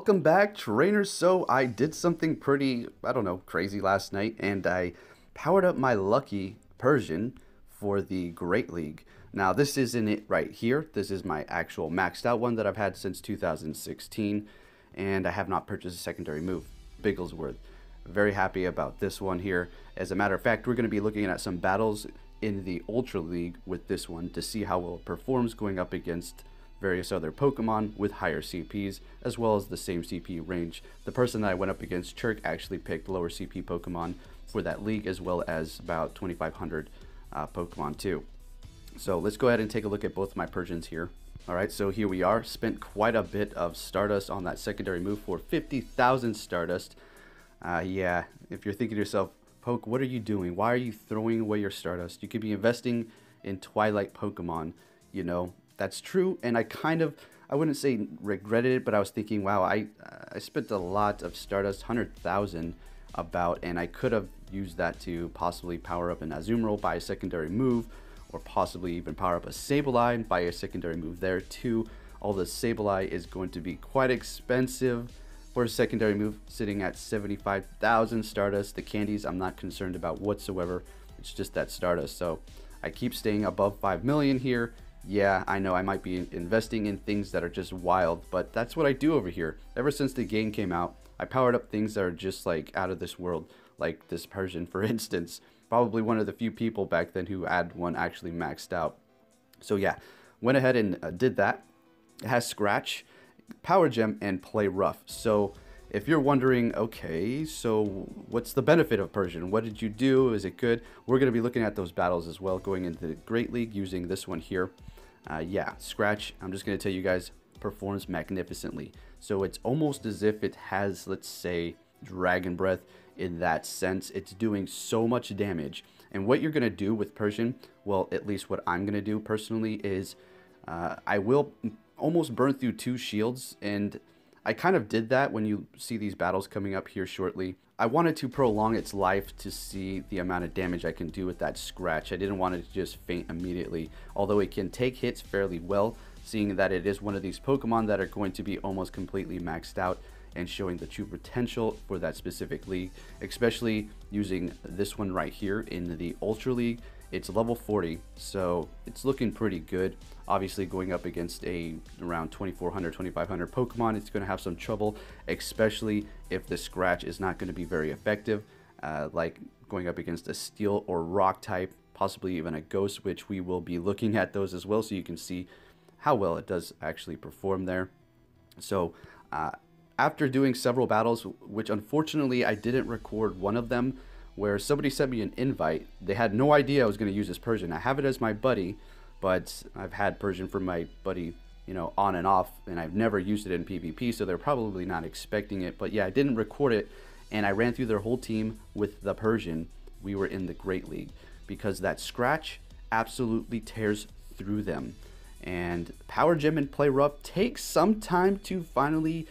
Welcome back, trainers. So I did something pretty, I don't know, crazy last night, and I powered up my lucky Persian for the Great League. Now, this isn't it right here. This is my actual maxed out one that I've had since 2016, and I have not purchased a secondary move. Bigglesworth. Very happy about this one here. As a matter of fact, we're going to be looking at some battles in the Ultra League with this one to see how well it performs going up against various other Pokemon with higher CPs, as well as the same CP range. The person that I went up against, Chirk, actually picked lower CP Pokemon for that league, as well as about 2,500 Pokemon too. So let's go ahead and take a look at both my Persians here. Alright, so here we are. Spent quite a bit of Stardust on that secondary move for 50,000 Stardust. Yeah, if you're thinking to yourself, Poke, what are you doing? Why are you throwing away your Stardust? You could be investing in Twilight Pokemon, you know. That's true, and I wouldn't say regretted it, but I was thinking, wow, I spent a lot of Stardust, 100,000 about, and I could have used that to possibly power up an Azumarill, buy a secondary move, or possibly even power up a Sableye, buy a secondary move there too. Although Sableye is going to be quite expensive for a secondary move, sitting at 75,000 Stardust. The candies I'm not concerned about whatsoever, it's just that Stardust, so I keep staying above 5 million here. Yeah, I know I might be investing in things that are just wild, but that's what I do over here. Ever since the game came out, I powered up things that are just like out of this world, like this Persian, for instance. Probably one of the few people back then who had one actually maxed out. So yeah, went ahead and did that. It has Scratch, Power Gem, and Play Rough. So if you're wondering, okay, so what's the benefit of Persian? What did you do? Is it good? We're going to be looking at those battles as well, going into the Great League using this one here. Yeah, Scratch, I'm just going to tell you guys, performs magnificently. So it's almost as if it has, let's say, Dragon Breath in that sense. It's doing so much damage. And what you're going to do with Persian, well, at least what I'm going to do personally is I will almost burn through 2 shields, and I kind of did that when you see these battles coming up here shortly. I wanted to prolong its life to see the amount of damage I can do with that Scratch. I didn't want it to just faint immediately, although it can take hits fairly well, seeing that it is one of these Pokemon that are going to be almost completely maxed out and showing the true potential for that specific league, especially using this one right here in the Ultra League. It's level 40, so it's looking pretty good. Obviously, going up against around 2,400, 2,500 Pokemon, it's going to have some trouble, especially if the Scratch is not going to be very effective, like going up against a Steel or Rock type, possibly even a Ghost, which we will be looking at those as well, so you can see how well it does actually perform there. So, after doing several battles, which unfortunately I didn't record one of them, where somebody sent me an invite. They had no idea I was going to use this Persian. I have it as my buddy, but I've had Persian from my buddy, you know, on and off, and I've never used it in PvP, so they're probably not expecting it. But yeah, I didn't record it, and I ran through their whole team with the Persian. We were in the Great League, because that Scratch absolutely tears through them. And Power Gem and Play Rough takes some time to finally,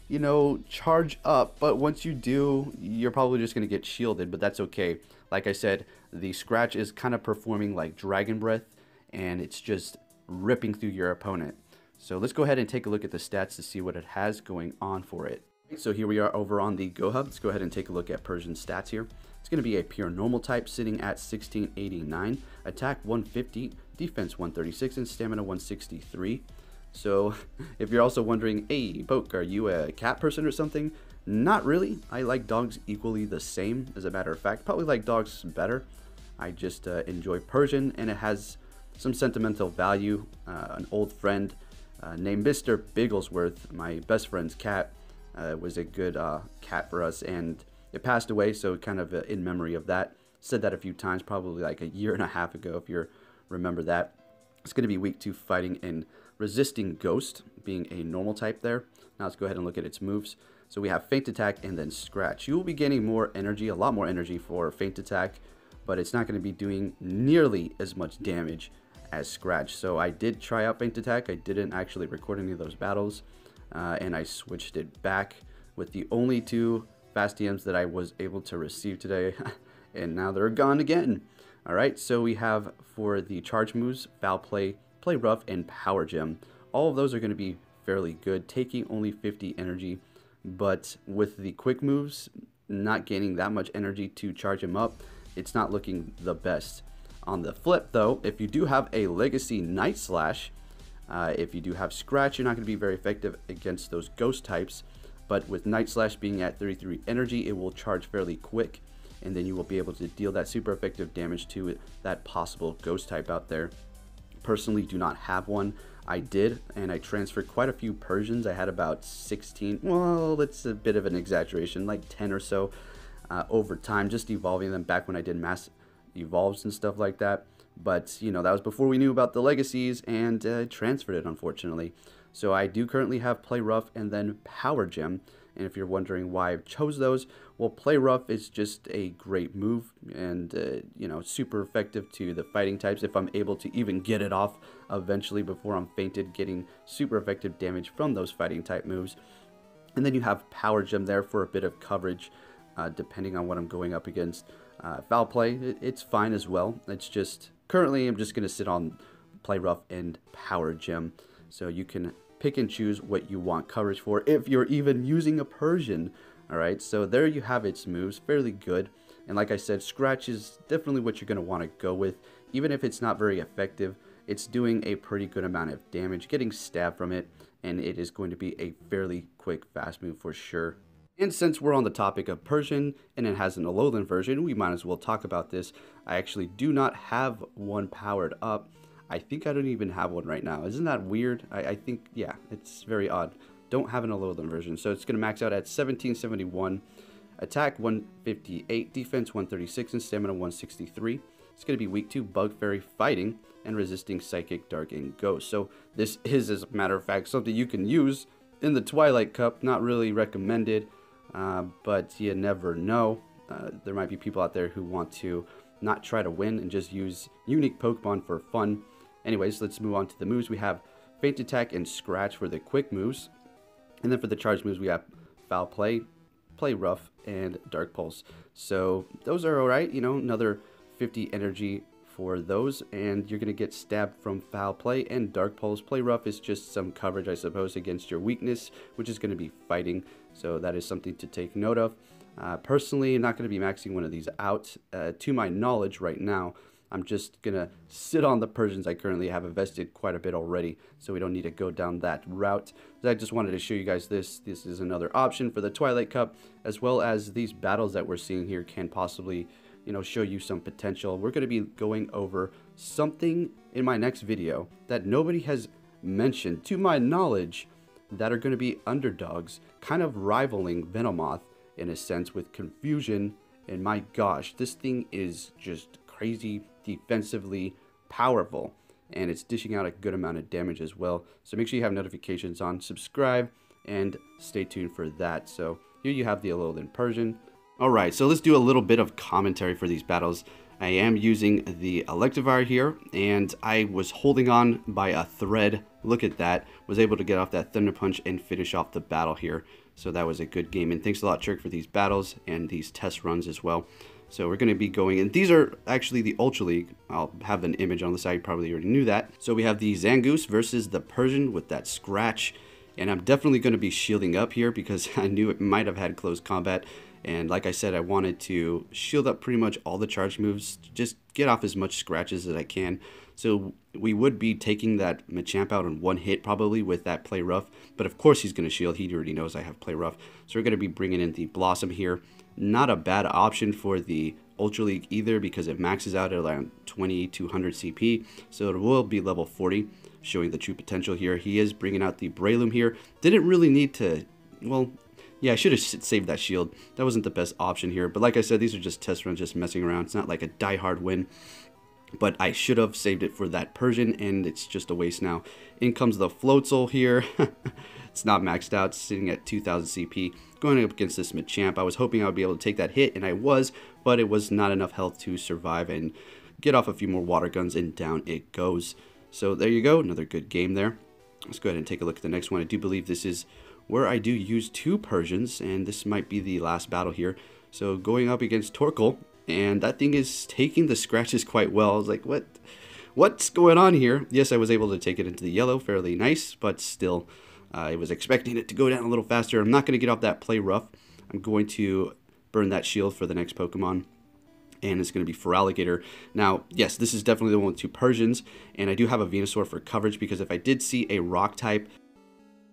you know, charge up, but once you do, you're probably just going to get shielded, but that's okay. Like I said, the Scratch is kind of performing like Dragon Breath, and it's just ripping through your opponent. So let's go ahead and take a look at the stats to see what it has going on for it. So here we are over on the Go Hub. Let's go ahead and take a look at Persian stats here. It's going to be a pure normal type, sitting at 1689, attack 150, defense 136, and stamina 163. So, if you're also wondering, hey, Poke, are you a cat person or something? Not really. I like dogs equally the same, as a matter of fact. Probably like dogs better. I just enjoy Persian, and it has some sentimental value. An old friend named Mr. Bigglesworth, my best friend's cat, was a good cat for us, and it passed away, so kind of in memory of that. Said that a few times, probably like a year and a half ago, if you remember that. It's going to be week 2 fighting in Resisting Ghost, being a normal type there. Now let's go ahead and look at its moves. So we have Feint Attack and then Scratch. You will be gaining more energy, a lot more energy for Feint Attack, but it's not going to be doing nearly as much damage as Scratch. So I did try out Feint Attack. I didn't actually record any of those battles, and I switched it back with the only 2 fast TMs that I was able to receive today, and now they're gone again. Alright, so we have for the charge moves, Foul Play, Play Rough, and Power Gem. All of those are going to be fairly good, taking only 50 energy but with the quick moves not gaining that much energy to charge him up, it's not looking the best. On the flip though, if you do have a legacy Night Slash, if you do have Scratch, you're not going to be very effective against those ghost types, but with Night Slash being at 33 energy, it will charge fairly quick, and then you will be able to deal that super effective damage to that possible ghost type out there. Personally, do not have one. I did, and I transferred quite a few Persians. I had about 16, well, that's a bit of an exaggeration, like 10 or so over time, just evolving them back when I did mass evolves and stuff like that. But, you know, that was before we knew about the legacies, and transferred it, unfortunately. So I do currently have Play Rough and then Power Gem. And if you're wondering why I chose those, well, Play Rough is just a great move, and you know, super effective to the fighting types if I'm able to even get it off eventually before I'm fainted, getting super effective damage from those fighting type moves. And then you have Power Gem there for a bit of coverage, depending on what I'm going up against. Foul Play, it's fine as well. It's just, currently I'm just going to sit on Play Rough and Power Gem. So you can pick and choose what you want coverage for if you're even using a Persian. Alright, so there you have its moves, fairly good. And like I said, Scratch is definitely what you're going to want to go with. Even if it's not very effective, it's doing a pretty good amount of damage, getting stabbed from it, and it is going to be a fairly quick, fast move for sure. And since we're on the topic of Persian, and it has an Alolan version, we might as well talk about this. I actually do not have one powered up. I think I don't even have one right now. Isn't that weird? I think, yeah, it's very odd. Don't have an Alolan version. So it's going to max out at 1771, attack 158, defense 136, and stamina 163. It's going to be weak to Bug Fairy Fighting and resisting Psychic, Dark, and Ghost. So this is, as a matter of fact, something you can use in the Twilight Cup. Not really recommended, but you never know. There might be people out there who want to not try to win and just use unique Pokemon for fun. Anyways, let's move on to the moves. We have Feint Attack and Scratch for the quick moves. And then for the charge moves, we have Foul Play, Play Rough, and Dark Pulse. So those are alright, you know, another 50 energy for those. And you're going to get stabbed from Foul Play and Dark Pulse. Play Rough is just some coverage, I suppose, against your weakness, which is going to be fighting. So that is something to take note of. Personally, I'm not going to be maxing one of these out. To my knowledge right now, I'm just going to sit on the Persians I currently have invested quite a bit already, so we don't need to go down that route. I just wanted to show you guys this. This is another option for the Twilight Cup, as well as these battles that we're seeing here can possibly, you know, show you some potential. We're going to be going over something in my next video that nobody has mentioned, to my knowledge, that are going to be underdogs, kind of rivaling Venomoth in a sense with Confusion. And my gosh, this thing is just crazy defensively powerful, and it's dishing out a good amount of damage as well. So make sure you have notifications on, subscribe, and stay tuned for that. So here you have the Alolan Persian. Alright, so let's do a little bit of commentary for these battles. I am using the Electivire here, and I was holding on by a thread. Look at that. Was able to get off that Thunder Punch and finish off the battle here. So that was a good game, and thanks a lot, Trick, for these battles and these test runs as well. So we're going to be going, and these are actually the Ultra League. I'll have an image on the side, you probably already knew that. So we have the Zangoose versus the Persian with that Scratch, and I'm definitely going to be shielding up here because I knew it might have had close combat. And like I said, I wanted to shield up pretty much all the charge moves, just get off as much scratches as I can. So we would be taking that Machamp out in one hit probably with that Play Rough. But of course he's going to shield. He already knows I have Play Rough. So we're going to be bringing in the Blossom here. Not a bad option for the Ultra League either because it maxes out at around 2200 CP. So it will be level 40, showing the true potential here. He is bringing out the Breloom here. Didn't really need to, well, yeah, I should have saved that shield. That wasn't the best option here. But like I said, these are just test runs, just messing around. It's not like a die-hard win. But I should have saved it for that Persian, and it's just a waste now. In comes the Floatzel here. It's not maxed out, sitting at 2000 CP. Going up against this Machamp, I was hoping I would be able to take that hit, and I was. But it was not enough health to survive and get off a few more water guns, and down it goes. So there you go, another good game there. Let's go ahead and take a look at the next one. I do believe this is where I do use two Persians, and this might be the last battle here. So going up against Torkoal, and that thing is taking the scratches quite well. I was like, what's going on here? Yes, I was able to take it into the yellow, fairly nice, but still, I was expecting it to go down a little faster. I'm not going to get off that play rough. I'm going to burn that shield for the next Pokemon, and it's going to be Feraligatr. Now, yes, this is definitely the one with 2 Persians, and I do have a Venusaur for coverage, because if I did see a rock type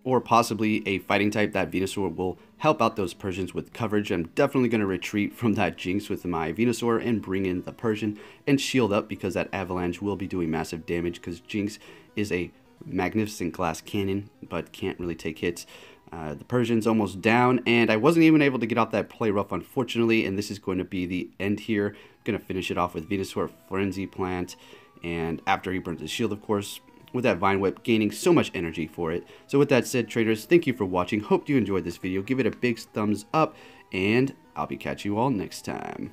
or possibly a fighting type, that Venusaur will help out those Persians with coverage. I'm definitely going to retreat from that Jinx with my Venusaur and bring in the Persian and shield up, because that Avalanche will be doing massive damage, because Jinx is a magnificent glass cannon but can't really take hits. The Persian's almost down, and I wasn't even able to get off that play rough, unfortunately, and this is going to be the end here. I'm going to finish it off with Venusaur Frenzy Plant, and after he burns his shield, of course, with that Vine Whip, gaining so much energy for it. So with that said, traders, thank you for watching. Hope you enjoyed this video. Give it a big thumbs up, and I'll be catching you all next time.